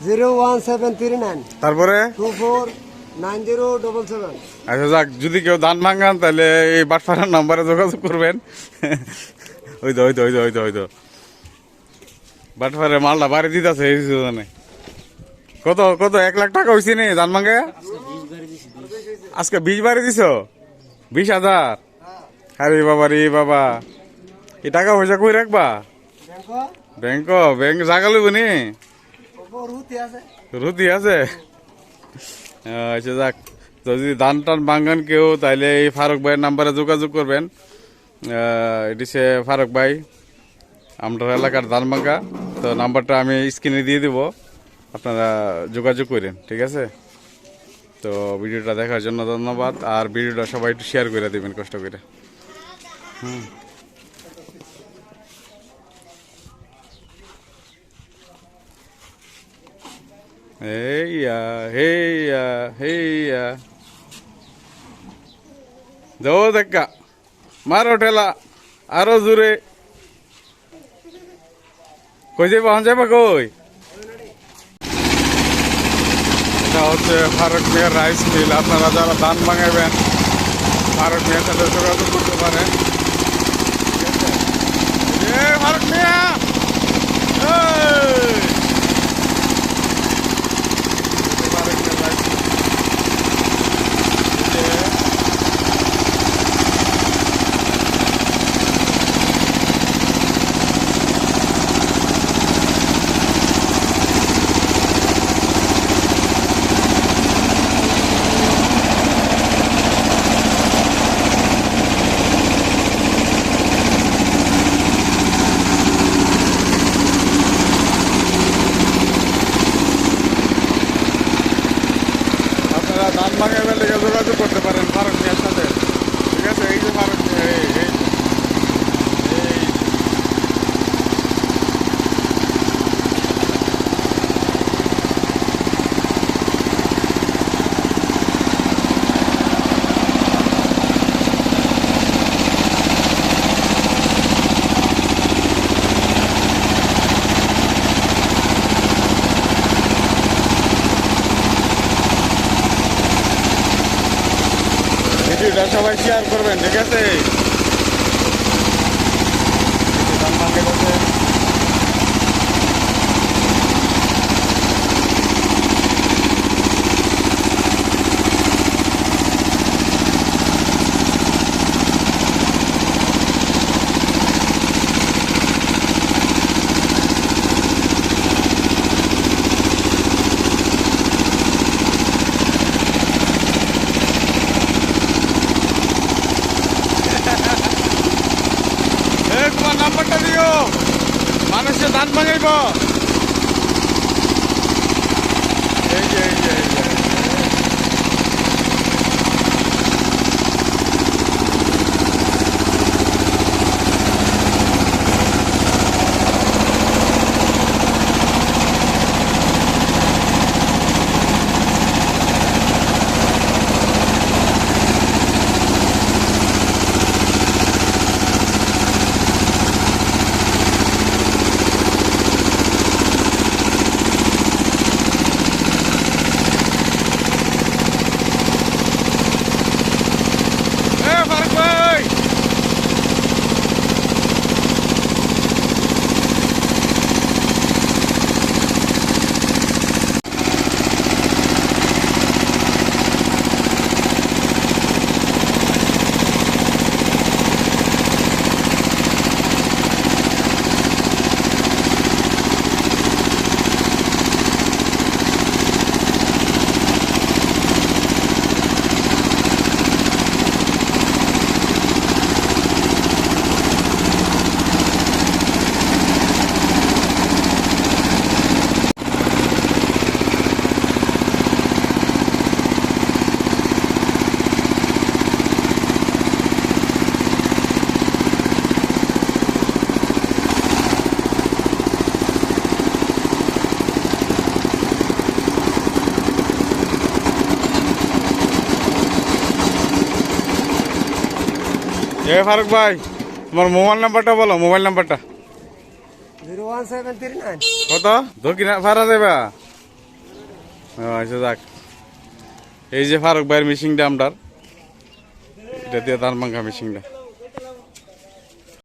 01739 তারপরে 249077। আচ্ছা যাক, যদি কেউ দান ভাঙান তাহলে এই বাটফারার নাম্বারে যোগাযোগ করবেন। ওই তো বাটফারে মালটা বাড়ি দিতেছে এই সিজনে। কত কত 1 লাখ টাকা হয়েছে নি দান ভাঙে? আজকে 20 বাড়ি দিছ? 20,000? আরে বাবা রে বাবা, এই টাকা পয়সা কই রাখবা? ব্যাংক জাগা লইব নি? রুতি আছে? আচ্ছা যাক, যদি দান টান ভাঙান কেউ তাইলে এই ফারুক ভাইয়ের নাম্বারে যোগাযোগ করবেন। এটি সে ফারুক ভাই, আমরা এলাকার দান ভাঙ্গা। তো নাম্বারটা আমি স্ক্রিনে দিয়ে দিব, আপনারা যোগাযোগ করেন, ঠিক আছে? তো ভিডিওটা দেখার জন্য ধন্যবাদ। আর ভিডিওটা সবাই একটু শেয়ার করে দেবেন কষ্ট করে। হেইয়া যাও দেখা, মারো ঠেলা আরো জোরে। কই যাবা কই? এটা হচ্ছে ফারুক মিয়ার রাইস মিল। আপনারা যারা ধান ভাঙাবেন ফারুক মিয়ার সাথে যোগাযোগ করতে পারেন। ফারুক মিয়া, ধান ভাঙাবেন লেগে যোগাযোগ করতে পারেন ফারুক মিয়ার সাথে, ঠিক আছে? এই যে ফারুক মিয়া, এই ভিডিওটা সবাই শেয়ার করবেন, ঠিক আছে? ধান ভাঙে গেছে। তোমার নাম্বারটা দিও, মানুষের ধান ভাঙাইব। এই যে ফারুক ভাই, ফারুক ভাই, তোমার মোবাইল নাম্বারটা বলো, মোবাইল নাম্বারটা। 01739 কত দক্ষিণা ভাড়া দেবা? আচ্ছা যাক, এই যে ফারুক ভাইয়ের মেশিনটা আমরার, এটা দিয়ে ধান ভাঙ্গা মেশিনটা।